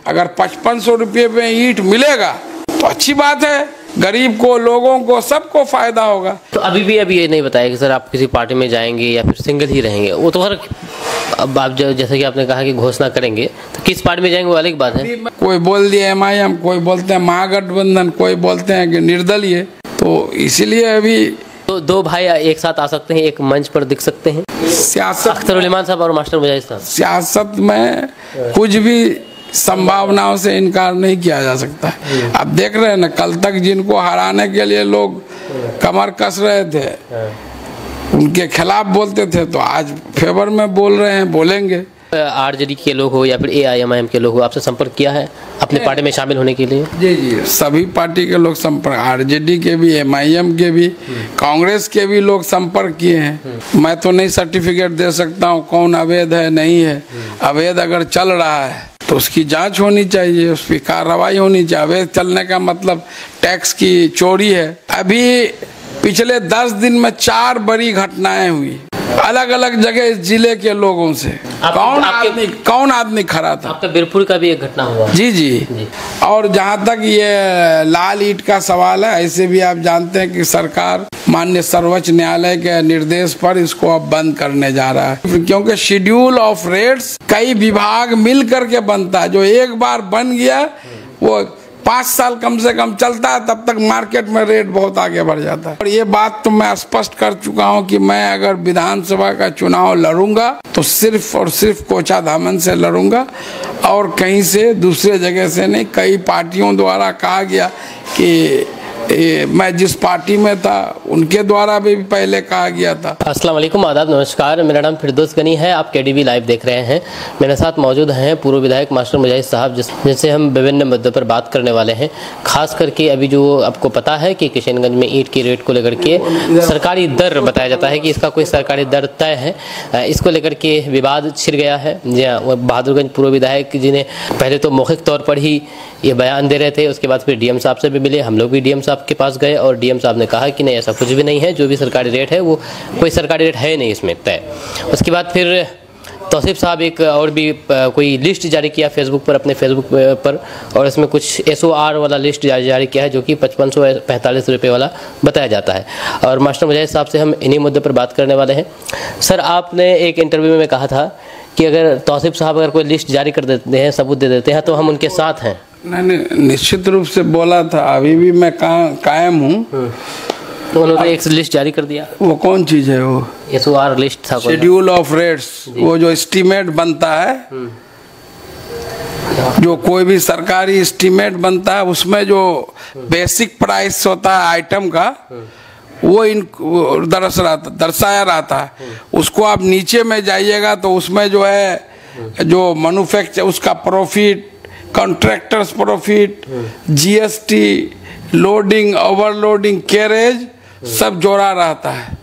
अगर 5500 रुपये में ईंट मिलेगा तो अच्छी बात है, गरीब को, लोगों को, सबको फायदा होगा। तो अभी ये नहीं बताया कि सर आप किसी पार्टी में जाएंगे या फिर सिंगल ही रहेंगे, वो तो हर अब आप जैसे कि आपने कहा कि घोषणा करेंगे, तो किस पार्टी में जाएंगे वो अलग बात है। कोई बोल दिया MIM, कोई बोलते हैं महागठबंधन, कोई बोलते हैं कि निर्दलीय, तो इसीलिए अभी तो दो भाई एक साथ आ सकते हैं, एक मंच पर दिख सकते हैं। सियासत, अख्तर उल इमान साहब और मास्टर मुजाहिद साहब, सियासत में कुछ भी संभावनाओं से इनकार नहीं किया जा सकता है। अब देख रहे हैं ना, कल तक जिनको हराने के लिए लोग कमर कस रहे थे, उनके खिलाफ बोलते थे, तो आज फेवर में बोल रहे हैं, बोलेंगे। RJD के लोग हो या फिर AIMIM के लोग हो, आपसे संपर्क किया है अपने पार्टी में शामिल होने के लिए? जी, सभी पार्टी के लोग संपर्क, RJD के भी, MIM के भी, कांग्रेस के भी लोग संपर्क किए हैं। मैं तो नहीं सर्टिफिकेट दे सकता हूँ कौन अवैध है, नहीं है। अवैध अगर चल रहा है तो उसकी जांच होनी चाहिए, उस पर कार्रवाई होनी चाहिए। अवैध चलने का मतलब टैक्स की चोरी है। अभी पिछले 10 दिन में 4 बड़ी घटनाएं हुई अलग अलग जगह इस जिले के लोगों से। कौन आदमी खड़ा था? आपका बीरपुर का भी एक घटना हुआ। जी। और जहाँ तक ये लाल ईंट का सवाल है, ऐसे भी आप जानते हैं कि सरकार माननीय सर्वोच्च न्यायालय के निर्देश पर इसको अब बंद करने जा रहा है, क्योंकि शेड्यूल ऑफ रेट्स कई विभाग मिल करके बनता है। जो एक बार बन गया वो 5 साल कम से कम चलता है, तब तक मार्केट में रेट बहुत आगे बढ़ जाता है। और ये बात तो मैं स्पष्ट कर चुका हूँ कि मैं अगर विधानसभा का चुनाव लड़ूंगा तो सिर्फ और सिर्फ कोचाधामन से लड़ूंगा और कहीं से दूसरे जगह से नहीं। कई पार्टियों द्वारा कहा गया कि मैं जिस पार्टी में था उनके द्वारा भी पहले कहा गया था। अस्सलाम वालेकुम, आदाब, नमस्कार। मेरा नाम फिरदौस गनी है। आप KDV लाइव देख रहे हैं। मेरे साथ मौजूद हैं पूर्व विधायक मास्टर मुजाहिद साहब, जिनसे हम विभिन्न मुद्दों पर बात करने वाले हैं। खास करके अभी जो आपको पता है कि किशनगंज में ईंट की रेट को लेकर के सरकारी दर बताया जाता है कि इसका कोई सरकारी दर तय है, इसको लेकर के विवाद छिड़ गया है। जी हाँ, बहादुरगंज पूर्व विधायक जी ने पहले तो मौखिक तौर पर ही ये बयान दे रहे थे, उसके बाद फिर DM साहब से भी मिले। हम लोग भी DM साहब के पास गए और DM साहब ने कहा कि नहीं, ऐसा कुछ भी नहीं है, जो भी सरकारी रेट है वो कोई सरकारी रेट है नहीं इसमें तय। उसके बाद फिर तौसीफ साहब एक और भी कोई लिस्ट जारी किया फेसबुक पर, अपने फेसबुक पर, और इसमें कुछ SOR वाला लिस्ट जारी किया है जो कि 5545 रुपये वाला बताया जाता है। और मास्टर मुजाहिद साहब से हम इन्हीं मुद्दे पर बात करने वाले हैं। सर, आपने एक इंटरव्यू में कहा था कि अगर तौसीफ साहब अगर कोई लिस्ट जारी कर देते हैं, सबूत दे देते हैं, तो हम उनके साथ हैं। नहीं, निश्चित रूप से बोला था, अभी भी मैं कायम हूँ। तो उन्होंने एक लिस्ट जारी कर दिया। वो कौन चीज है? वो SOR लिस्ट था, शेड्यूल ऑफ रेट्स। वो जो एस्टीमेट बनता है, जो कोई भी सरकारी एस्टीमेट बनता है, उसमें जो बेसिक प्राइस होता है आइटम का, वो दर्शाया रहता है। उसको आप नीचे में जाइएगा तो उसमें जो है, जो मैन्युफैक्चर, उसका profit, contractors profit, GST, loading, overloading, carriage, सब जोड़ा रहता है।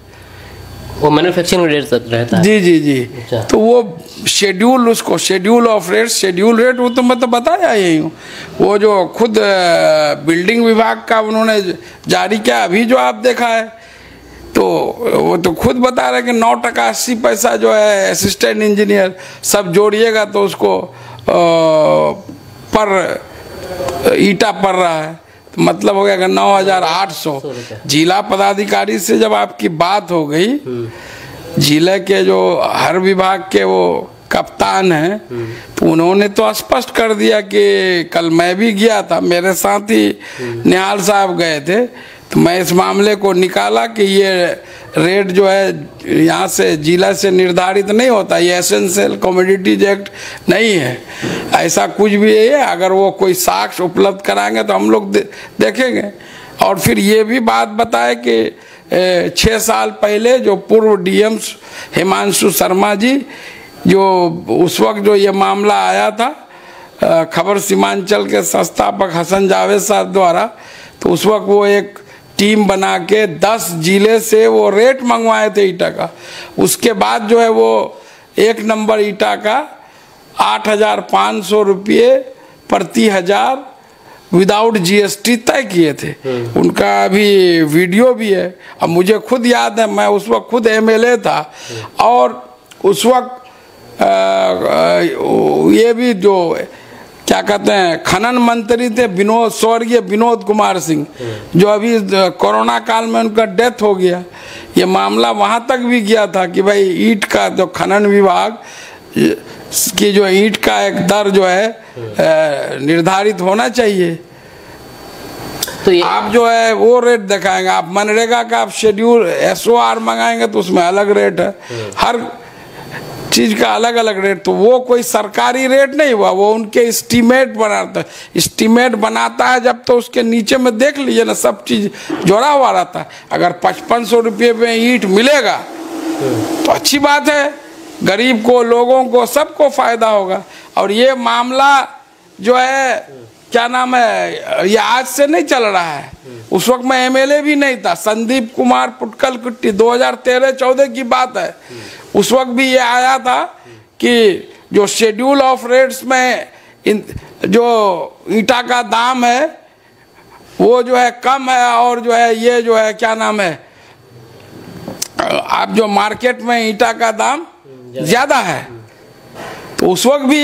वो मैन्युफैक्चरिंग रेट रहता है। जी। अच्छा। तो वो शेड्यूल, उसको schedule of rate, schedule rate, वो तो मैं तो बताया यही हूँ। वो जो खुद बिल्डिंग विभाग का उन्होंने जारी किया, अभी जो आप देखा है, तो वो तो खुद बता रहे कि 9 टका 80 पैसा जो है असिस्टेंट इंजीनियर सब जोड़िएगा तो उसको पर ईटा पड़ रहा है, तो मतलब हो गया 9800। जिला पदाधिकारी से जब आपकी बात हो गई, जिले के जो हर विभाग के वो कप्तान हैं, तो उन्होंने तो स्पष्ट कर दिया कि कल मैं भी गया था, मेरे साथ ही निहाल साहब गए थे, तो मैं इस मामले को निकाला कि ये रेट जो है यहाँ से जिला से निर्धारित नहीं होता, ये एसेंशियल कमोडिटीज एक्ट नहीं है, ऐसा कुछ भी है। अगर वो कोई साक्ष्य उपलब्ध कराएंगे तो हम लोग देखेंगे। और फिर ये भी बात बताए कि 6 साल पहले जो पूर्व DM हिमांशु शर्मा जी, जो उस वक्त जो ये मामला आया था खबर सीमांचल के संस्थापक हसन जावेद साहब द्वारा, तो उस वक्त वो एक टीम बना के 10 जिले से वो रेट मंगवाए थे ईटा का। उसके बाद जो है वो 1 नंबर ईटा का 8500 रुपये प्रति 1000 विदाउट GST तय किए थे। उनका अभी वीडियो भी है। अब मुझे खुद याद है, मैं उस वक्त खुद MLA था, और उस वक्त ये भी जो क्या कहते हैं खनन मंत्री थे स्वर्गीय विनोद कुमार सिंह, जो अभी कोरोना काल में उनका डेथ हो गया। ये मामला वहां तक भी गया था कि भाई ईंट का जो खनन विभाग की जो ईंट का एक दर जो है निर्धारित होना चाहिए। तो ये आप जो है वो रेट दिखाएंगे, आप मनरेगा का आप शेड्यूल SOR मंगाएंगे तो उसमें अलग रेट है, हर चीज का अलग अलग रेट। तो वो कोई सरकारी रेट नहीं हुआ, वो उनके एस्टीमेट बनाता है। एस्टीमेट बनाता है जब तो उसके नीचे में देख लीजिए ना, सब चीज जोड़ा हुआ रहता है। अगर 5500 रुपये में ईंट मिलेगा तो अच्छी बात है, गरीब को, लोगों को, सबको फायदा होगा। और ये मामला जो है क्या नाम है, ये आज से नहीं चल रहा है। उस वक्त मैं MLA भी नहीं था, संदीप कुमार पुटकल कुट्टी 2013-14 की बात है। उस वक्त भी ये आया था कि जो शेड्यूल ऑफ रेट्स में जो ईंटा का दाम है वो जो है कम है, और जो है ये जो है क्या नाम है, आप जो मार्केट में ईंटा का दाम ज्यादा है। तो उस वक्त भी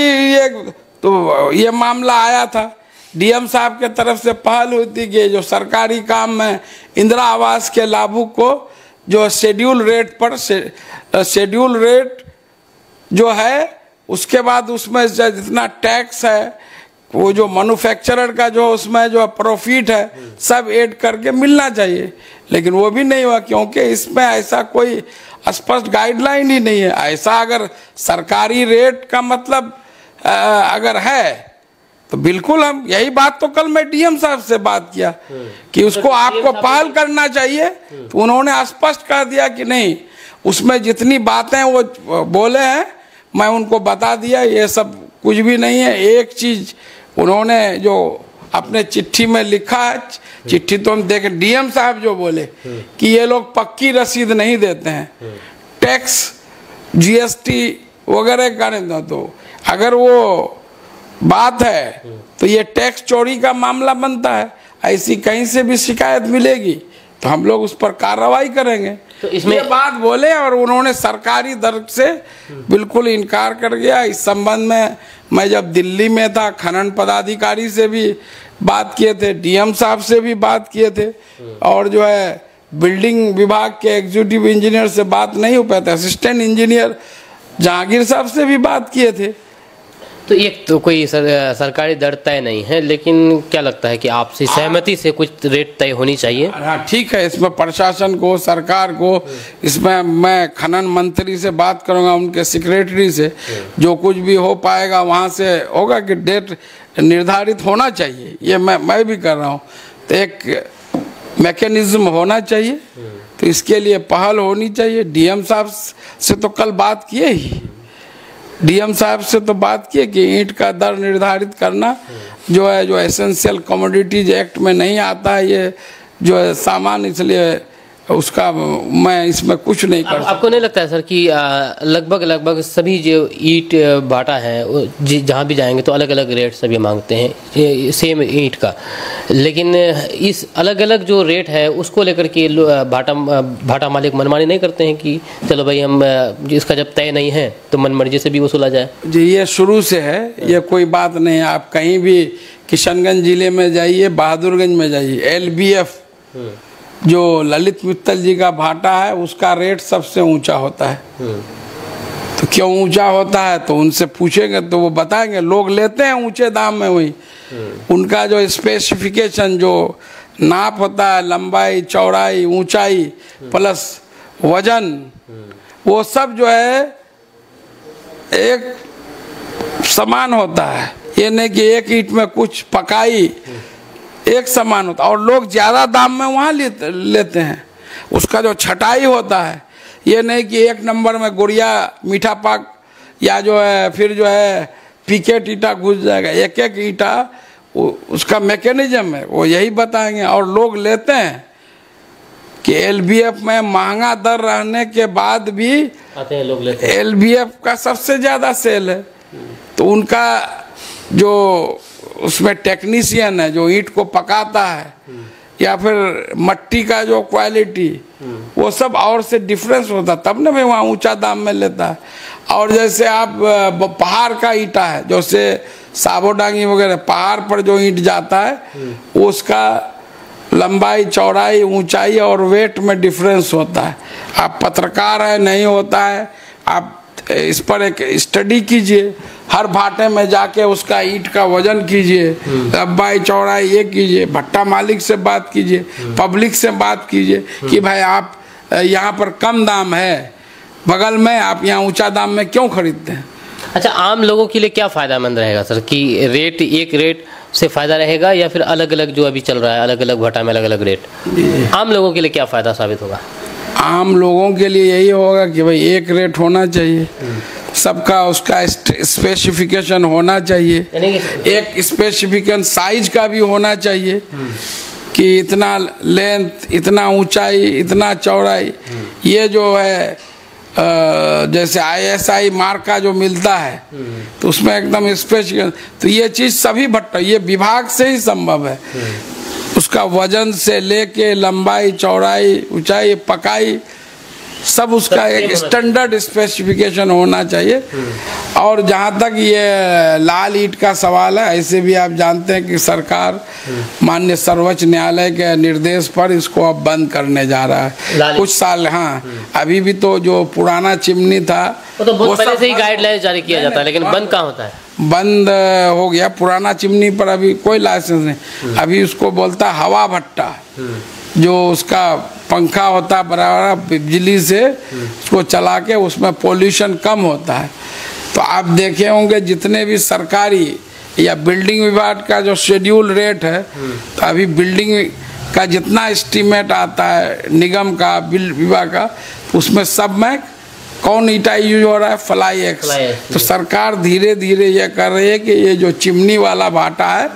ये मामला आया था। DM साहब के तरफ से पहल हुई थी कि जो सरकारी काम में इंदिरा आवास के लाभुक को जो शेड्यूल रेट पर शेड्यूल रेट जो है, उसके बाद उसमें जितना टैक्स है, वो जो मैन्युफैक्चरर का जो उसमें जो प्रॉफिट है, सब ऐड करके मिलना चाहिए। लेकिन वो भी नहीं हुआ, क्योंकि इसमें ऐसा कोई स्पष्ट गाइडलाइन ही नहीं है। ऐसा अगर सरकारी रेट का मतलब अगर है तो बिल्कुल, हम यही बात तो कल मैं DM साहब से बात किया कि उसको आपको पहल करना चाहिए। तो उन्होंने स्पष्ट कर दिया कि नहीं, उसमें जितनी बातें वो बोले हैं मैं उनको बता दिया, ये सब कुछ भी नहीं है। एक चीज उन्होंने जो अपने चिट्ठी में लिखा है, चिट्ठी तो हम देखें, DM साहब जो बोले कि ये लोग पक्की रसीद नहीं देते हैं, टैक्स GST वगैरह का नहीं। तो अगर वो बात है तो ये टैक्स चोरी का मामला बनता है। ऐसी कहीं से भी शिकायत मिलेगी तो हम लोग उस पर कार्रवाई करेंगे। तो इसमें ये बात बोले और उन्होंने सरकारी दर से बिल्कुल इनकार कर गया। इस संबंध में मैं जब दिल्ली में था, खनन पदाधिकारी से भी बात किए थे, DM साहब से भी बात किए थे, और जो है बिल्डिंग विभाग के एग्जीक्यूटिव इंजीनियर से बात नहीं हो पाता, असिस्टेंट इंजीनियर जहांगीर साहब से भी बात किए थे। तो एक तो कोई सरकारी दर तय नहीं है, लेकिन क्या लगता है कि आपसी सहमति से कुछ रेट तय होनी चाहिए? हाँ ठीक है, इसमें प्रशासन को, सरकार को, इसमें मैं खनन मंत्री से बात करूंगा, उनके सेक्रेटरी से, जो कुछ भी हो पाएगा वहाँ से होगा कि डेट निर्धारित होना चाहिए। ये मैं भी कर रहा हूँ। तो एक मैकेनिज्म होना चाहिए, तो इसके लिए पहल होनी चाहिए। DM साहब से तो कल बात किए ही, DM साहब से तो बात किए कि ईंट का दर निर्धारित करना जो है, जो एसेंशियल कमोडिटीज एक्ट में नहीं आता है, ये जो है सामान, इसलिए उसका मैं इसमें कुछ नहीं कर सकता। आपको नहीं लगता है सर कि लगभग सभी जो ईंट भाटा है जहाँ भी जाएंगे तो अलग अलग रेट सभी मांगते हैं सेम ईंट का, लेकिन इस अलग अलग जो रेट है उसको लेकर के भाटा मालिक मनमानी नहीं करते हैं कि चलो भाई हम इसका जब तय नहीं है तो मनमर्जी से भी वसूला जाए? जी ये शुरू से है, ये कोई बात नहीं है। आप कहीं भी किशनगंज जिले में जाइए, बहादुरगंज में जाइए, LBF जो ललित मित्तल जी का भाटा है उसका रेट सबसे ऊंचा होता है। तो क्यों ऊंचा होता है तो उनसे पूछेंगे तो वो बताएंगे। लोग लेते हैं ऊंचे दाम में, वही उनका जो स्पेसिफिकेशन, जो नाप होता है, लंबाई, चौड़ाई, ऊंचाई प्लस वजन, वो सब जो है एक समान होता है। ये नहीं कि एक ईंट में कुछ पकाई एक समान होता, और लोग ज्यादा दाम में वहाँ लेते हैं। उसका जो छटाई होता है, ये नहीं कि एक नंबर में गुड़िया मीठा पाक या जो है फिर जो है पिकेट ईंटा घुस जाएगा। एक एक ईंटा उसका मैकेनिज्म है, वो यही बताएंगे। और लोग लेते हैं कि LBF में महंगा दर रहने के बाद भी आते हैं लोग लेते हैं। LBF का सबसे ज्यादा सेल है, तो उनका जो उसमें टेक्नीशियन है जो ईंट को पकाता है, या फिर मट्टी का जो क्वालिटी, वो सब और से डिफरेंस होता, तब ना भाई वहाँ ऊंचा दाम में लेता है। और जैसे आप पहाड़ का ईंटा है, जैसे साबोडांगी वगैरह पहाड़ पर जो ईंट जाता है उसका लंबाई, चौड़ाई, ऊंचाई और वेट में डिफरेंस होता है। आप पत्रकार है, नहीं होता है, आप इस पर एक स्टडी कीजिए, हर भाटे में जाके उसका ईंट का वजन कीजिए, लंबाई चौड़ाई ये कीजिए, भट्टा मालिक से बात कीजिए, पब्लिक से बात कीजिए कि भाई आप यहाँ पर कम दाम है बगल में, आप यहाँ ऊंचा दाम में क्यों खरीदते हैं। अच्छा, आम लोगों के लिए क्या फायदेमंद रहेगा सर कि रेट एक रेट से फायदा रहेगा या फिर अलग अलग जो अभी चल रहा है अलग अलग भट्टा में अलग अलग रेट, आम लोगों के लिए क्या फायदा साबित होगा? आम लोगों के लिए यही होगा कि भाई एक रेट होना चाहिए, सबका उसका स्पेसिफिकेशन होना चाहिए, एक स्पेसिफिकेशन साइज का भी होना चाहिए कि इतना लेंथ, इतना ऊंचाई, इतना चौड़ाई। ये जो है जैसे ISI मार्क का जो मिलता है तो उसमें एकदम स्पेसिफिकेशन, तो ये चीज़ सभी भट्टा, ये विभाग से ही संभव है। उसका वजन से लेके लंबाई, चौड़ाई, ऊंचाई, पकाई, सब उसका एक स्टैंडर्ड स्पेसिफिकेशन होना चाहिए। और जहाँ तक ये लाल ईंट का सवाल है, ऐसे भी आप जानते हैं कि सरकार माननीय सर्वोच्च न्यायालय के निर्देश पर इसको अब बंद करने जा रहा है कुछ साल। हाँ, अभी भी तो जो पुराना चिमनी था वो तो बहुत पहले से ही गाइडलाइन जारी किया जाता है, लेकिन बंद कहाँ होता है? बंद हो गया पुराना चिमनी पर, अभी कोई लाइसेंस नहीं। अभी उसको बोलता है हवा भट्टा, जो उसका पंखा होता है बराबर, बिजली से उसको चला के उसमें पोल्यूशन कम होता है। तो आप देखे होंगे जितने भी सरकारी या बिल्डिंग विभाग का जो शेड्यूल रेट है, तो अभी बिल्डिंग का जितना एस्टीमेट आता है निगम का, बिल विभाग का, उसमें सब में कौन ईटा यूज हो रहा है? Fly x. तो सरकार धीरे धीरे ये कर रही है कि ये जो चिमनी वाला भाटा है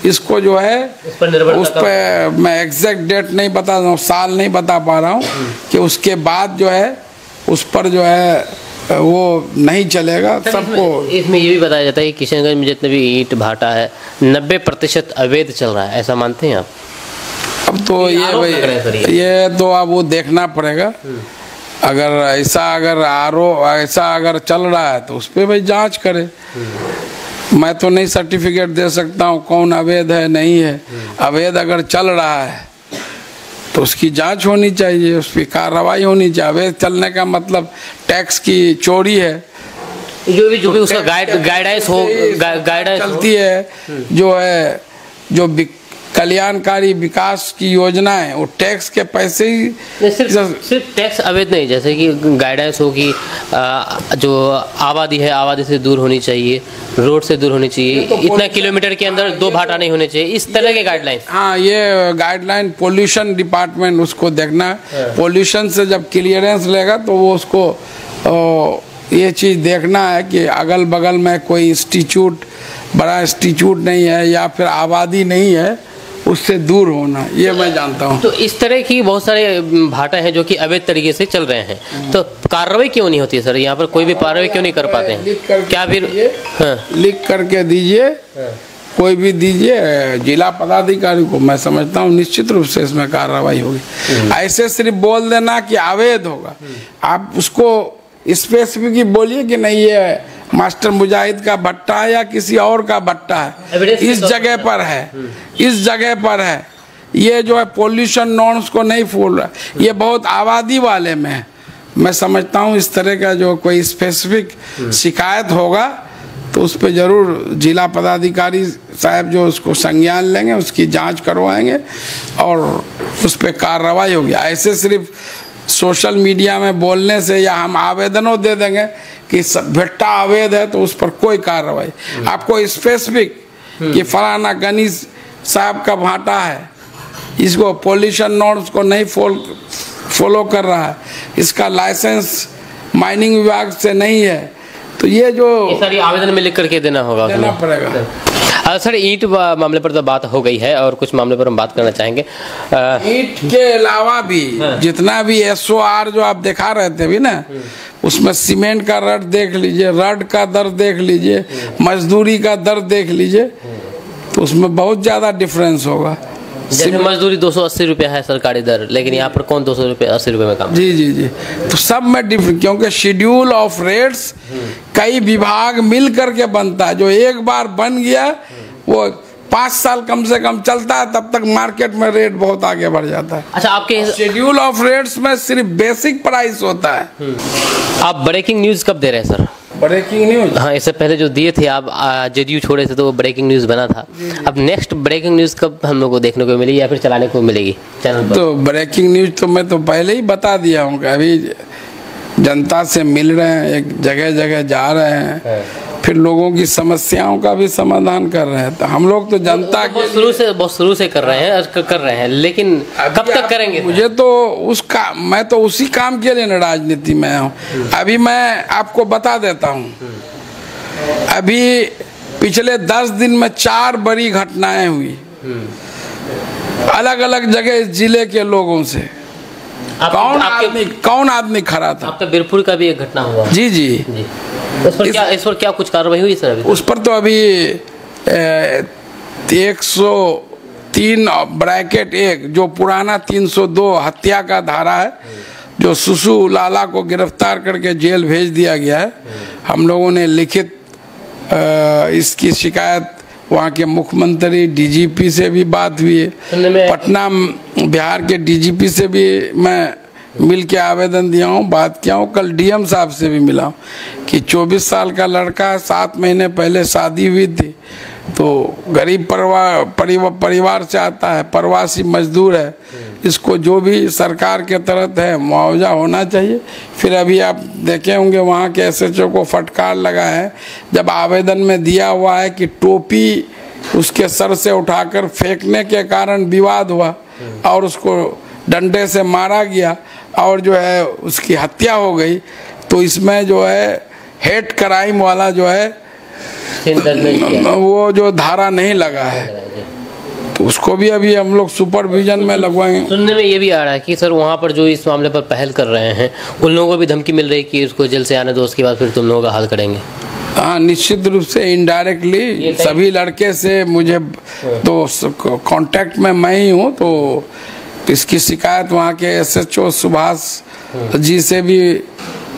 इसको जो है उस पर मैं एग्जैक्ट डेट नहीं बता रहा हूँ, साल नहीं बता पा रहा हूँ कि उसके बाद जो है उस पर जो है वो नहीं चलेगा सबको। इसमें ये भी बताया जाता है कि किशनगंज में जितने भी ईंट भाटा है 90% अवैध चल रहा है, ऐसा मानते हैं आप? अब तो ये भाई ये तो अब वो देखना पड़ेगा। अगर ऐसा अगर चल रहा है तो उस पर भाई जांच करे। मैं तो नहीं सर्टिफिकेट दे सकता हूँ कौन अवैध है नहीं है। अवैध अगर चल रहा है तो उसकी जांच होनी चाहिए, उस पर कार्रवाई होनी चाहिए। अवैध चलने का मतलब टैक्स की चोरी है। जो भी उसका गाइडेंस चलती है, जो है जो कल्याणकारी विकास की योजनाएं, वो टैक्स के पैसे ही सिर्फ टैक्स अवैध नहीं, जैसे कि गाइडेंस होगी जो आबादी है आबादी से दूर होनी चाहिए, रोड से दूर होनी चाहिए, तो इतना किलोमीटर के अंदर 2 भाटा नहीं होने चाहिए, इस तरह के गाइडलाइन। हाँ, ये गाइडलाइन पोल्यूशन डिपार्टमेंट उसको देखना है। पोल्यूशन से जब क्लियरेंस लेगा तो वो उसको ये चीज़ देखना है कि अगल बगल में कोई इंस्टीट्यूट, बड़ा इंस्टीट्यूट नहीं है या फिर आबादी नहीं है, उससे दूर होना, ये मैं जानता हूँ। तो इस तरह की बहुत सारे भाटा हैं जो कि अवैध तरीके से चल रहे हैं, तो कार्रवाई क्यों नहीं होती है सर? यहाँ पर कोई भी कार्रवाई क्यों नहीं कर पाते हैं? क्या फिर लिख करके दीजिए, कोई भी दीजिए जिला पदाधिकारी को, मैं समझता हूँ निश्चित रूप से इसमें कार्रवाई होगी। ऐसे सिर्फ बोल देना कि अवैध होगा, आप उसको स्पेसिफिक बोलिए कि नहीं ये मास्टर मुजाहिद का भट्टा है या किसी और का भट्टा है, इस जगह पर है, इस जगह पर है। ये जो है पोल्यूशन नॉर्म्स को नहीं फॉलो रहा, ये बहुत आबादी वाले में है। मैं समझता हूँ इस तरह का जो कोई स्पेसिफिक शिकायत होगा तो उस पर जरूर जिला पदाधिकारी साहब जो उसको संज्ञान लेंगे, उसकी जांच करवाएंगे और उस पर कार्रवाई होगी। ऐसे सिर्फ सोशल मीडिया में बोलने से या हम आवेदनों दे देंगे कि भट्टा अवैध है तो उस पर कोई कार्रवाई। आपको स्पेसिफिक कि फलाना गनी साहब का भाटा है, इसको पोल्यूशन नॉर्म्स को नहीं फॉलो कर रहा है, इसका लाइसेंस माइनिंग विभाग से नहीं है, तो ये सारी आवेदन में लिख करके देना पड़ेगा। सर, ईंट मामले पर तो बात हो गई है और कुछ मामले पर हम बात करना चाहेंगे। ईंट के अलावा भी जितना भी SOR जो आप दिखा रहे थे भी ना, उसमें सीमेंट का रड देख लीजिए, रड का दर देख लीजिए, मजदूरी का दर देख लीजिए, तो उसमें बहुत ज़्यादा डिफरेंस होगा। जैसे मजदूरी 280 रुपया है सरकारी दर, लेकिन यहाँ पर कौन 280 रुपये में काम? जी जी जी, तो सब में डिफरेंट, क्योंकि शेड्यूल ऑफ रेट्स कई विभाग मिल करके बनता है। जो एक बार बन गया वो 5 साल कम से कम चलता है, तब तक मार्केट में रेट बहुत आगे बढ़ जाता है। अच्छा, आपके शेड्यूल ऑफ रेट्स में सिर्फ बेसिक प्राइस होता है। आप ब्रेकिंग न्यूज कब दे रहे हैं सर? ब्रेकिंग न्यूज, हाँ, इससे पहले जो दिए थे आप जेडीयू छोड़े थे तो वो ब्रेकिंग न्यूज बना था। अब नेक्स्ट ब्रेकिंग न्यूज कब हम लोग को देखने को मिलेगी या फिर चलाने को मिलेगी चैनल पर? तो ब्रेकिंग न्यूज तो मैं तो पहले ही बता दिया हूँ कि अभी जनता से मिल रहे हैं, एक जगह जगह जा रहे हैं, फिर लोगों की समस्याओं का भी समाधान कर रहे हैं। तो हम लोग तो जनता के बहुत शुरू से कर रहे हैं, लेकिन कब तक करेंगे? मुझे तो मैं तो उसी काम के लिए न राजनीति में हूँ। अभी मैं आपको बता देता हूँ, अभी पिछले 10 दिन में 4 बड़ी घटनाएं हुई अलग अलग जगह जिले के लोगों से। कौन आदमी खड़ा था? आपका बीरपुर का भी एक घटना हुआ। जी जी, इस पर क्या कुछ कार्रवाई हुई सर? उस पर तो अभी 103(1) जो पुराना 302 हत्या का धारा है, जो सुसु लाला को गिरफ्तार करके जेल भेज दिया गया है। हम लोगों ने लिखित इसकी शिकायत वहाँ के मुख्यमंत्री डीजीपी से भी बात हुई है, पटना बिहार के डीजीपी से भी मैं मिल के आवेदन दिया हूँ, बात किया हूँ। कल डीएम साहब से भी मिला हूँ कि 24 साल का लड़का 7 महीने पहले शादी हुई थी, तो गरीब परिवार से आता है, प्रवासी मजदूर है, इसको जो भी सरकार के तरफ है मुआवजा होना चाहिए। फिर अभी आप देखे होंगे वहाँ के एसएचओ को फटकार लगा है, जब आवेदन में दिया हुआ है कि टोपी उसके सर से उठाकर फेंकने के कारण विवाद हुआ और उसको डंडे से मारा गया और जो है उसकी हत्या हो गई, तो इसमें जो है हेट क्राइम वाला जो है वो जो धारा नहीं लगा है, तो उसको भी अभी हम लोग सुपरविजन में लगवाएंगे। सुनने में ये भी आ रहा है कि सर वहाँ पर जो इस मामले पर पहल कर रहे हैं उन लोगों को भी धमकी मिल रही है कि उसको जेल से आने दो, उसके बाद फिर तुम लोगों का हाल करेंगे। हाँ, निश्चित रूप से इनडायरेक्टली सभी लड़के से मुझे तो कांटेक्ट में मैं ही हूँ, तो इसकी शिकायत वहाँ के एसएचओ सुभाष जी से भी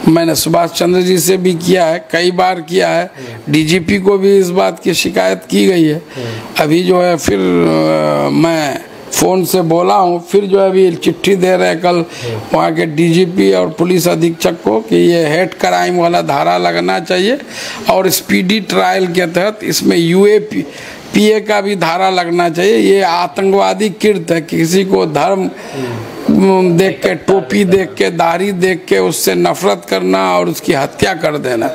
मैंने सुभाष चंद्र जी से भी किया है, कई बार किया है। डीजीपी को भी इस बात की शिकायत की गई है। अभी जो है फिर मैं फ़ोन से बोला हूँ, फिर जो है अभी चिट्ठी दे रहे हैं कल वहाँ के डीजीपी और पुलिस अधीक्षक को कि ये हेट क्राइम वाला धारा लगना चाहिए और स्पीडी ट्रायल के तहत इसमें यूएपीए का भी धारा लगना चाहिए। ये आतंकवादी कृत्य है, किसी को धर्म देख के, टोपी देख के, दाढ़ी देख के उससे नफरत करना और उसकी हत्या कर देना,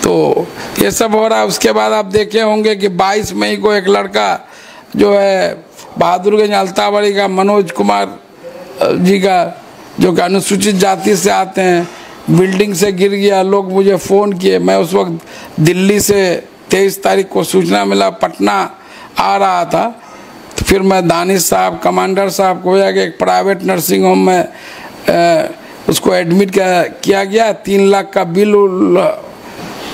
तो ये सब हो रहा है। उसके बाद आप देखे होंगे कि 22 मई को एक लड़का जो है बहादुरगंज अल्ताबाड़ी का मनोज कुमार जी का, जो कि अनुसूचित जाति से आते हैं, बिल्डिंग से गिर गया। लोग मुझे फ़ोन किए, मैं उस वक्त दिल्ली से 23 तारीख को सूचना मिला, पटना आ रहा था, तो फिर मैं दानिश साहब, कमांडर साहब को कि एक प्राइवेट नर्सिंग होम में उसको एडमिट किया गया। 3 लाख का बिल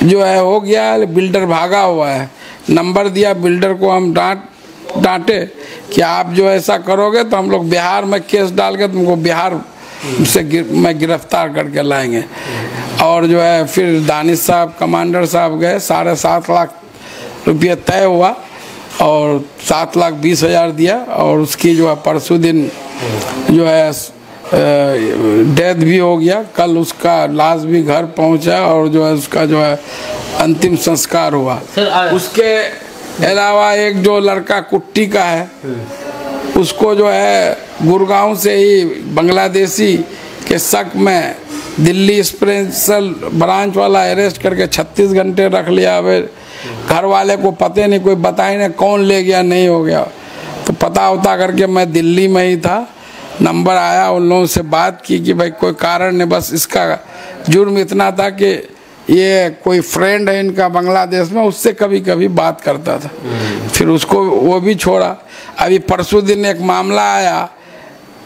जो है हो गया, बिल्डर भागा हुआ है। नंबर दिया बिल्डर को, हम डांटे कि आप जो ऐसा करोगे तो हम लोग बिहार में केस डाल के तुमको बिहार से मैं गिरफ्तार करके लाएंगे। और जो है फिर दानिश साहब, कमांडर साहब गए, 7.5 लाख रुपये तय हुआ और 7,20,000 दिया, और उसकी जो है परसों दिन जो है डेथ भी हो गया। कल उसका लाश भी घर पहुंचा और जो है उसका जो है अंतिम संस्कार हुआ। उसके अलावा एक जो लड़का कुट्टी का है, उसको जो है गुड़गांव से ही बांग्लादेशी के शक में दिल्ली स्पेशल ब्रांच वाला अरेस्ट करके 36 घंटे रख लिया। अब घर वाले को पता नहीं, कोई बताए नहीं कौन ले गया, नहीं हो गया। तो पता होता करके मैं दिल्ली में ही था, नंबर आया, उन लोगों से बात की कि भाई कोई कारण नहीं, बस इसका जुर्म इतना था कि ये कोई फ्रेंड है इनका बांग्लादेश में, उससे कभी कभी बात करता था। फिर उसको वो भी छोड़ा। अभी परसों दिन एक मामला आया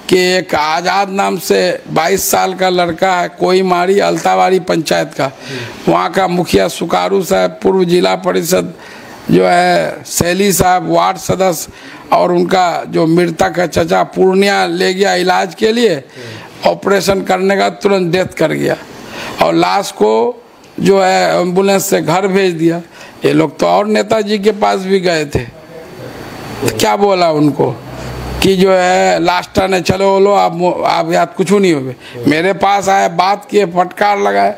कि एक आज़ाद नाम से 22 साल का लड़का है, कोई मारी अल्ताबाड़ी पंचायत का, वहाँ का मुखिया सुकारू साहब, पूर्व जिला परिषद जो है सैली साहब वार्ड सदस्य और उनका जो मृतक है चचा पूर्णिया ले गया इलाज के लिए, ऑपरेशन करने का तुरंत डेथ कर गया और लाश को जो है एम्बुलेंस से घर भेज दिया। ये लोग तो और नेताजी के पास भी गए थे, तो क्या बोला उनको कि जो है लास्ट ने चलो बोलो आप याद कुछ नहीं होगे। मेरे पास आए, बात किए, फटकार लगाए,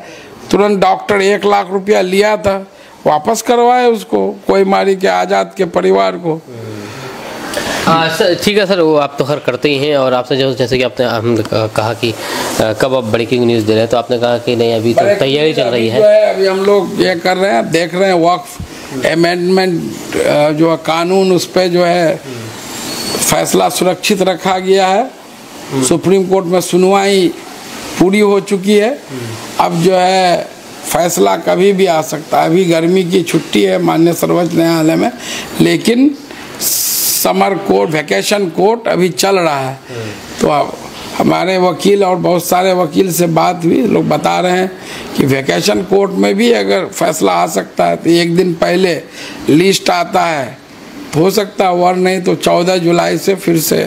तुरंत डॉक्टर 1 लाख रुपया लिया था, वापस करवाए उसको, कोई मारी के आज़ाद के परिवार को। ठीक है सर, वो आप तो खैर करते ही हैं और आपसे जो जैसे कि आपने हम कहा कि कब आप ब्रेकिंग न्यूज़ दे रहे हैं, तो आपने कहा कि नहीं अभी तो तैयारी चल रही है। अभी हम लोग ये कर रहे हैं, देख रहे हैं वक्फ अमेंडमेंट जो कानून, उस पर जो है फैसला सुरक्षित रखा गया है। सुप्रीम कोर्ट में सुनवाई पूरी हो चुकी है, अब जो है फैसला कभी भी आ सकता है। अभी गर्मी की छुट्टी है माननीय सर्वोच्च न्यायालय में, लेकिन समर कोर्ट, वैकेशन कोर्ट अभी चल रहा है। तो अब हमारे वकील और बहुत सारे वकील से बात हुई, लोग बता रहे हैं कि वैकेशन कोर्ट में भी अगर फैसला आ सकता है तो 1 दिन पहले लिस्ट आता है तो हो सकता है, वरना नहीं तो 14 जुलाई से फिर से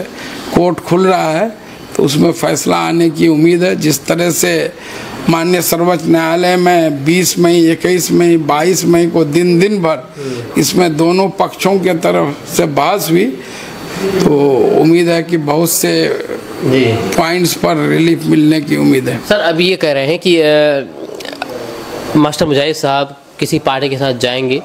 कोर्ट खुल रहा है, तो उसमें फैसला आने की उम्मीद है। जिस तरह से माननीय सर्वोच्च न्यायालय में 20 मई, 21 मई, 22 मई को दिन भर इसमें दोनों पक्षों के तरफ से बहस हुई, तो उम्मीद है कि बहुत से पॉइंट्स पर रिलीफ मिलने की उम्मीद है। सर अभी ये कह रहे हैं कि मास्टर मुजाहिद साहब किसी पार्टी के साथ जाएंगे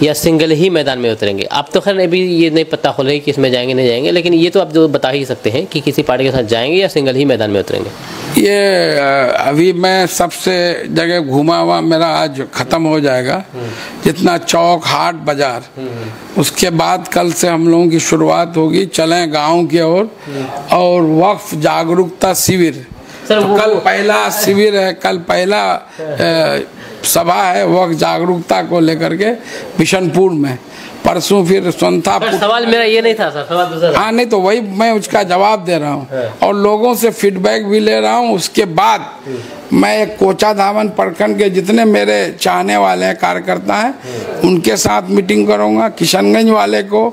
या सिंगल ही मैदान में उतरेंगे। आप तो खैर अभी ये नहीं पता हो रही कि इसमें जाएंगे नहीं जाएंगे, लेकिन ये तो आप जो बता ही सकते हैं कि किसी पार्टी के साथ जाएंगे या सिंगल ही मैदान में उतरेंगे। ये अभी मैं सबसे जगह घूमा हुआ मेरा आज ख़त्म हो जाएगा, जितना चौक हाट बाजार, उसके बाद कल से हम लोगों की शुरुआत होगी, चलें गाँव की ओर और वक्फ जागरूकता शिविर। तो कल पहला शिविर है, कल पहला सभा है वक्त जागरूकता को लेकर के बिशनपुर में, परसों फिर संथापुर। सवाल मेरा ये नहीं था सर, सवाल दूसरा। हाँ नहीं तो वही मैं उसका जवाब दे रहा हूँ और लोगों से फीडबैक भी ले रहा हूँ। उसके बाद मैं एक कोचाधामन प्रखंड के जितने मेरे चाहने वाले हैं, कार्यकर्ता हैं, उनके साथ मीटिंग करूँगा, किशनगंज वाले को।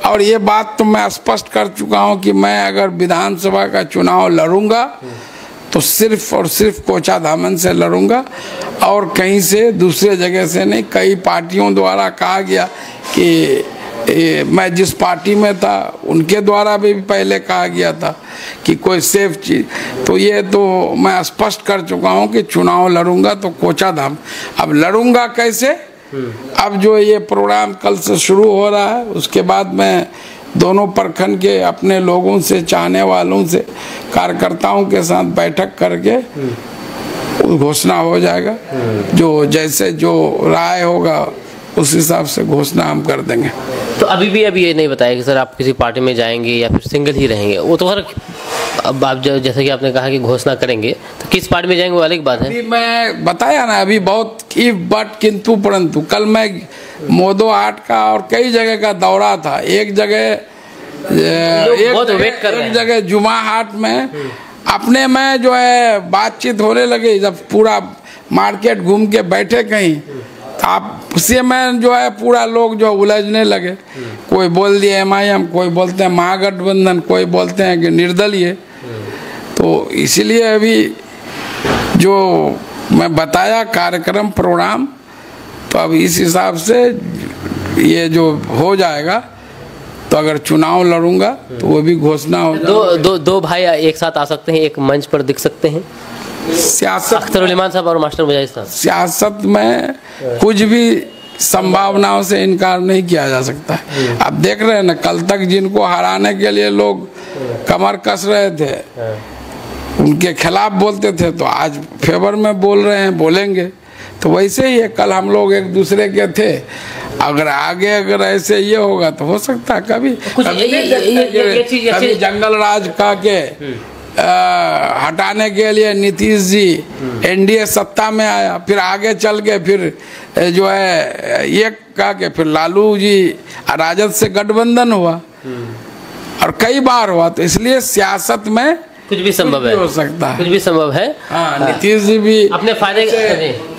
और ये बात तो मैं स्पष्ट कर चुका हूँ कि मैं अगर विधानसभा का चुनाव लड़ूंगा तो सिर्फ और सिर्फ कोचाधामन से लड़ूंगा और कहीं से दूसरे जगह से नहीं। कई पार्टियों द्वारा कहा गया कि मैं जिस पार्टी में था उनके द्वारा भी पहले कहा गया था कि कोई सेफ चीज़, तो ये तो मैं स्पष्ट कर चुका हूँ कि चुनाव लड़ूंगा तो कोचाधाम। अब लड़ूंगा कैसे, अब जो ये प्रोग्राम कल से शुरू हो रहा है, उसके बाद मैं दोनों प्रखंड के अपने लोगों से, चाहने वालों से, कार्यकर्ताओं के साथ बैठक करके घोषणा हो जाएगा। जो जैसे जो राय होगा उस हिसाब से घोषणा हम कर देंगे। तो अभी ये नहीं बताया कि सर आप किसी पार्टी में जाएंगे या फिर सिंगल ही रहेंगे, वो तो हर अब आप जैसे कि आपने कहा कि घोषणा करेंगे, तो किस पार्टी में जाएंगे वो अलग बात है। अभी मैं बताया ना, अभी बहुत इफ बट किंतु परंतु। कल मैं मोदो हाट का और कई जगह का दौरा था, एक जगह जुमा हाट में अपने में जो है बातचीत होने लगी। जब पूरा मार्केट घूम के बैठे कहीं, तो आप उसी में जो है पूरा लोग जो उलझने लगे। कोई बोल दिए MIM, कोई बोलते हैं महागठबंधन, कोई बोलते हैं कि निर्दलीय। तो इसीलिए अभी जो मैं बताया कार्यक्रम प्रोग्राम, तो अब इस हिसाब से ये जो हो जाएगा, तो अगर चुनाव लड़ूंगा तो वो भी घोषणा हो। दो भाई एक साथ आ सकते हैं, एक मंच पर दिख सकते हैं। सियासत, अख्तर साहब और मास्टर मुजाहिद साहब, सियासत में कुछ भी संभावनाओं से इनकार नहीं किया जा सकता है। आप देख रहे हैं ना, कल तक जिनको हराने के लिए लोग कमर कस रहे थे, उनके खिलाफ बोलते थे, तो आज फेवर में बोल रहे हैं, बोलेंगे। तो वैसे ही है, कल हम लोग एक दूसरे के थे, अगर आगे अगर ऐसे ये होगा तो हो सकता है कभी जंगल राज का के हटाने के लिए नीतीश जी NDA सत्ता में आया, फिर आगे चल के फिर जो है ये कहा के फिर लालू जी राजद से गठबंधन हुआ और कई बार हुआ। तो इसलिए सियासत में कुछ भी संभव है, हो सकता है, कुछ भी संभव है। नीतीश जी भी अपने फायदे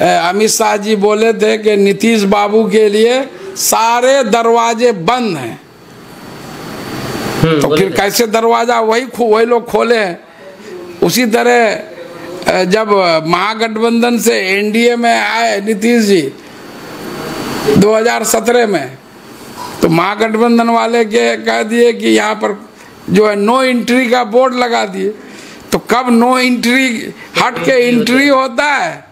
अमित शाह जी बोले थे कि नीतीश बाबू के लिए सारे दरवाजे बंद हैं। तो फिर कैसे दरवाजा वही लोग खोले हैं। उसी तरह जब महागठबंधन से एनडीए में आए नीतीश जी 2017 में, तो महागठबंधन वाले के कह दिए कि यहाँ पर जो है नो एंट्री का बोर्ड लगा दिए। तो कब नो एंट्री हट के एंट्री होता है,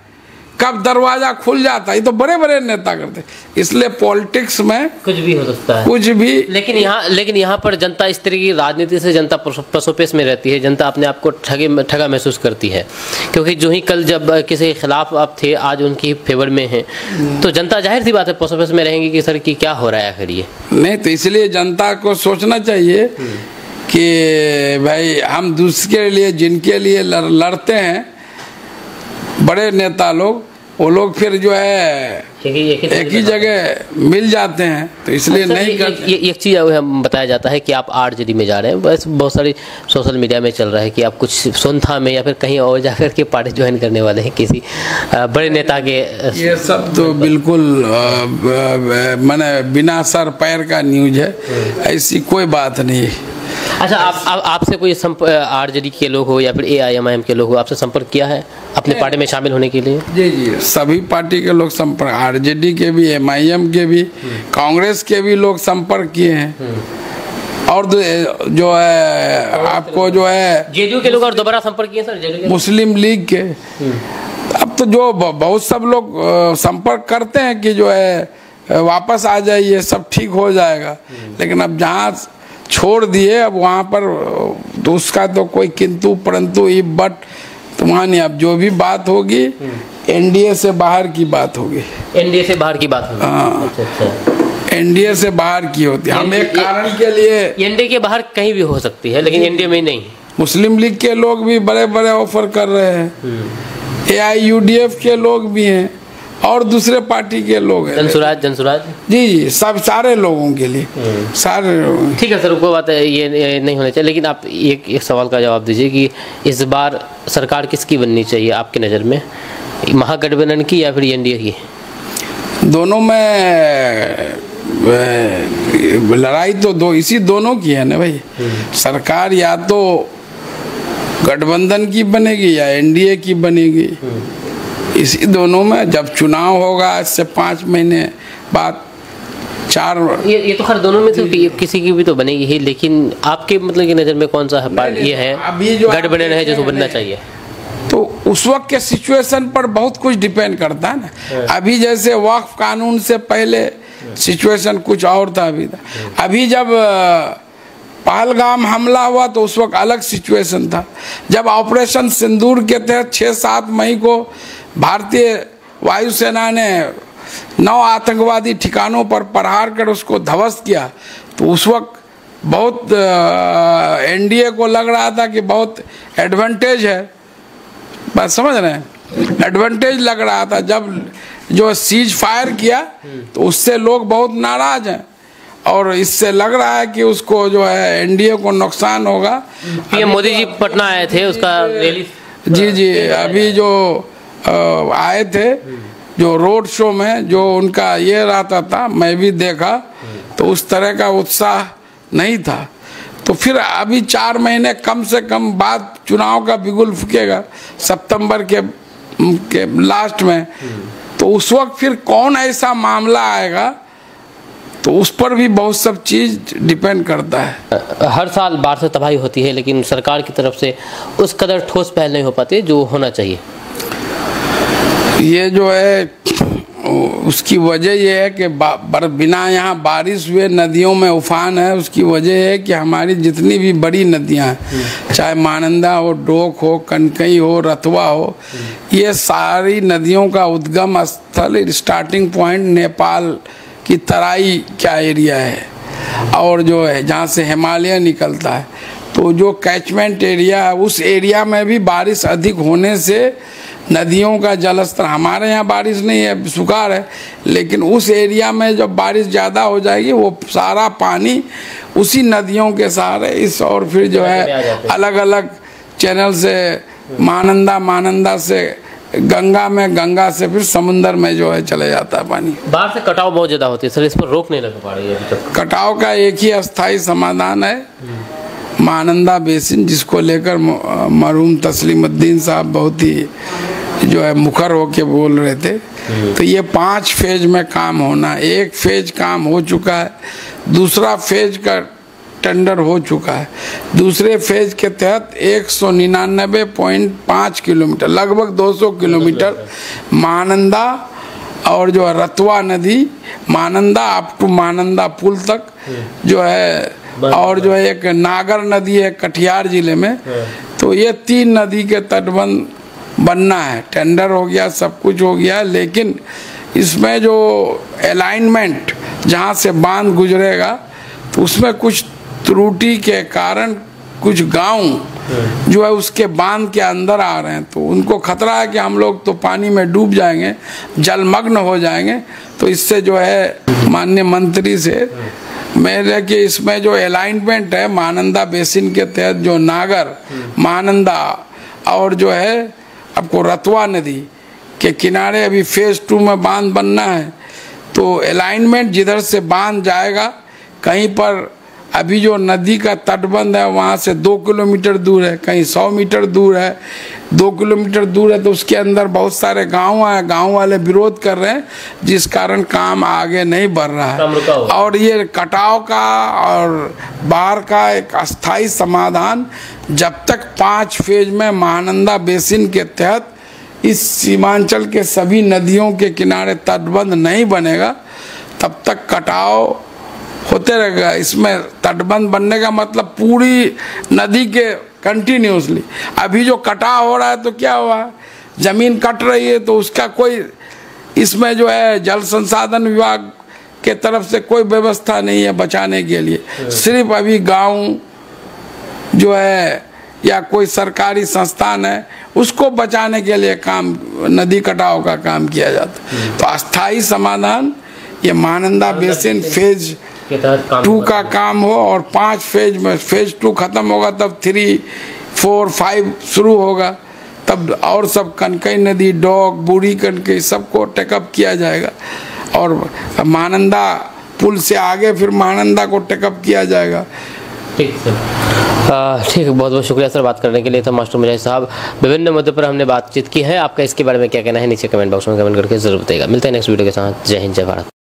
कब दरवाजा खुल जाता है, ये तो बड़े बड़े नेता करते। इसलिए पॉलिटिक्स में कुछ भी हो सकता है, कुछ भी। लेकिन यहाँ पर जनता इस तरह की राजनीति से जनता पसोपेश में रहती है। जनता अपने आप को ठगा महसूस करती है, क्योंकि जो ही कल जब किसी के खिलाफ आप थे, आज उनकी फेवर में हैं, तो जनता जाहिर सी बात है पसोपेश में रहेंगी कि सर की क्या हो रहा है आखिर ये। नहीं, तो इसलिए जनता को सोचना चाहिए कि भाई हम दूसरे के लिए, जिनके लिए लड़ते हैं बड़े नेता लोग, वो लोग फिर जो है एक ही जगह मिल जाते हैं, तो इसलिए नहीं करते। एक चीज़ बताया जाता है कि आप आरजेडी में जा रहे हैं, बस बहुत सारी सोशल मीडिया में चल रहा है कि आप कुछ सोनथा में या फिर कहीं और जाकर के पार्टी ज्वाइन करने वाले हैं किसी बड़े नेता के। ये सब तो बिल्कुल माने बिना सर पैर का न्यूज है, ऐसी कोई बात नहीं। अच्छा, आपसे कोई आरजेडी के लोग हो या फिर एआईएमआईएम के लोग हो, आपसे संपर्क किया है अपने पार्टी में शामिल होने के लिए? जी जी, सभी पार्टी के लोग संपर्क, आरजेडी के भी, एमआईएम के भी, कांग्रेस के भी लोग संपर्क किए हैं। और जो है आपको जो है जेडीयू के लोग और दोबारा संपर्क किए सर, जेडीयू के, मुस्लिम लीग के। अब तो जो बहुत सब लोग संपर्क करते हैं कि जो है वापस आ जाइए, सब ठीक हो जाएगा। लेकिन अब जहाँ छोड़ दिए, अब वहाँ पर तो उसका तो कोई किंतु परंतु इफ बट तो वहाँ नहीं। अब जो भी बात होगी एनडीए से बाहर की बात होगी। एनडीए से बाहर की बात होगी? हाँ, अच्छा। एनडीए से बाहर की होती है। हम एक कारण के लिए, एनडीए के बाहर कहीं भी हो सकती है, लेकिन एनडीए में नहीं। मुस्लिम लीग के लोग भी बड़े बड़े ऑफर कर रहे हैं, एआईयूडीएफ के लोग भी हैं और दूसरे पार्टी के लोग हैं, जनसुराज जी, सब सारे लोगों के लिए, सारे। ठीक है सर, कोई बात है, ये नहीं होना चाहिए। लेकिन आप एक सवाल का जवाब दीजिए कि इस बार सरकार किसकी बननी चाहिए आपकी नज़र में, महागठबंधन की या फिर एनडीए की? दोनों में लड़ाई तो इसी दोनों की है ना भाई। सरकार या तो गठबंधन की बनेगी या एनडीए की बनेगी, इसी दोनों में। जब चुनाव होगा आज से 5 महीने बाद, 4, ये तो खैर दोनों में तो किसी की भी तो बनेगी ही, लेकिन आपके मतलब की नज़र में कौन सा पार्टी ये है, अभी जो गठबंधन है जो बनना चाहिए? तो उस वक्त के सिचुएशन पर बहुत कुछ डिपेंड करता है ना। अभी जैसे वक्फ कानून से पहले सिचुएशन कुछ और था, अभी जब पहलगाम हमला हुआ तो उस वक्त अलग सिचुएशन था। जब ऑपरेशन सिंदूर के तहत 6-7 मई को भारतीय वायुसेना ने 9 आतंकवादी ठिकानों पर प्रहार कर उसको ध्वस्त किया, तो उस वक्त बहुत एनडीए को लग रहा था कि बहुत एडवांटेज है, बात समझ रहे हैं, एडवांटेज लग रहा था। जब जो सीज फायर किया तो उससे लोग बहुत नाराज हैं और इससे लग रहा है कि उसको जो है एनडीए को नुकसान होगा। पीएम मोदी जी पटना आए थे, उसका रैली, जी, अभी जो आए थे, जो रोड शो में जो उनका ये रहता था, मैं भी देखा, तो उस तरह का उत्साह नहीं था। तो फिर अभी 4 महीने कम से कम बाद चुनाव का बिगुल फूकेगा सितंबर के लास्ट में, तो उस वक्त फिर कौन ऐसा मामला आएगा, तो उस पर भी बहुत सब चीज डिपेंड करता है। हर साल बाढ़ से तबाही होती है, लेकिन सरकार की तरफ से उस कदर ठोस पहल नहीं हो पाती जो होना चाहिए। ये जो है उसकी वजह ये है कि बिना यहाँ बारिश हुए नदियों में उफान है। उसकी वजह है कि हमारी जितनी भी बड़ी नदियाँ हैं, चाहे महानंदा हो, डोक हो, कनकई हो, रतवा हो, ये सारी नदियों का उद्गम स्थल, स्टार्टिंग पॉइंट नेपाल की तराई का एरिया है और जो है जहाँ से हिमालय निकलता है। तो जो कैचमेंट एरिया है, उस एरिया में भी बारिश अधिक होने से नदियों का जलस्तर, हमारे यहाँ बारिश नहीं है, सुखाड़ है, लेकिन उस एरिया में जब बारिश ज़्यादा हो जाएगी वो सारा पानी उसी नदियों के सहारे इस और फिर जो है अलग अलग चैनल से महानंदा से गंगा में, गंगा से फिर समुंदर में जो है चले जाता है पानी। बाहर से कटाव बहुत ज्यादा होती है सर, इस पर रोक नहीं लग पा रही है अभी तक। कटाव का एक ही अस्थाई समाधान है, महानंदा बेसिन, जिसको लेकर मरहूम तस्लीमुद्दीन साहब बहुत ही जो है मुखर होके बोल रहे थे। तो ये 5 फेज में काम होना, एक फेज काम हो चुका है, दूसरा फेज का टेंडर हो चुका है। दूसरे फेज के तहत 199.5 किलोमीटर, लगभग 200 किलोमीटर महानंदा और जो है रतवा नदी, महानंदा अप टू महानंदा पुल तक जो है, और जो है एक नागर नदी है कटिहार जिले में। तो ये 3 नदी के तटबंध बनना है। टेंडर हो गया, सब कुछ हो गया, लेकिन इसमें जो अलाइनमेंट जहाँ से बांध गुजरेगा तो उसमें कुछ त्रुटि के कारण कुछ गांव जो है उसके बांध के अंदर आ रहे हैं। तो उनको खतरा है कि हम लोग तो पानी में डूब जाएंगे, जलमग्न हो जाएंगे। तो इससे जो है माननीय मंत्री से मेरे कि इसमें जो अलाइनमेंट है महानंदा बेसिन के तहत, जो नागर, महानंदा और जो है आपको रतवा नदी के किनारे अभी फेज 2 में बांध बनना है। तो अलाइनमेंट जिधर से बांध जाएगा, कहीं पर अभी जो नदी का तटबंध है वहाँ से 2 किलोमीटर दूर है, कहीं 100 मीटर दूर है, 2 किलोमीटर दूर है। तो उसके अंदर बहुत सारे गांव हैं, गांव वाले विरोध कर रहे हैं, जिस कारण काम आगे नहीं बढ़ रहा है। और ये कटाव का और बाढ़ का एक अस्थाई समाधान जब तक 5 फेज में महानंदा बेसिन के तहत इस सीमांचल के सभी नदियों के किनारे तटबंध नहीं बनेगा, तब तक कटाव होते रहेगा। इसमें तटबंध बनने का मतलब पूरी नदी के कंटिन्यूसली, अभी जो कटाव हो रहा है तो क्या हुआ, जमीन कट रही है तो उसका कोई इसमें जो है जल संसाधन विभाग के तरफ से कोई व्यवस्था नहीं है बचाने के लिए। सिर्फ अभी गांव जो है या कोई सरकारी संस्थान है उसको बचाने के लिए काम, नदी कटाव का काम किया जाता। तो अस्थाई समाधान ये महानंदा बेसिन फेज 2 का काम हो, और 5 फेज में फेज 2 खत्म होगा तब 3, 4, 5 शुरू होगा, तब और सब कनकई नदी, डॉग, बूढ़ी कनकई सबको टेकअप किया जाएगा। और महानंदा पुल से आगे फिर महानंदा को टेकअप किया जाएगा। ठीक सर, ठीक है, बहुत बहुत शुक्रिया सर बात करने के लिए। तो मास्टर मुजाहिद साहब, विभिन्न मुद्दों पर हमने बातचीत की है। आपका इसके बारे में क्या कहना है नीचे कमेंट बॉक्स में कमेंट करके जरूर बताइएगा। मिलते हैं नेक्स्ट वीडियो के साथ। जय हिंद, जय भारत।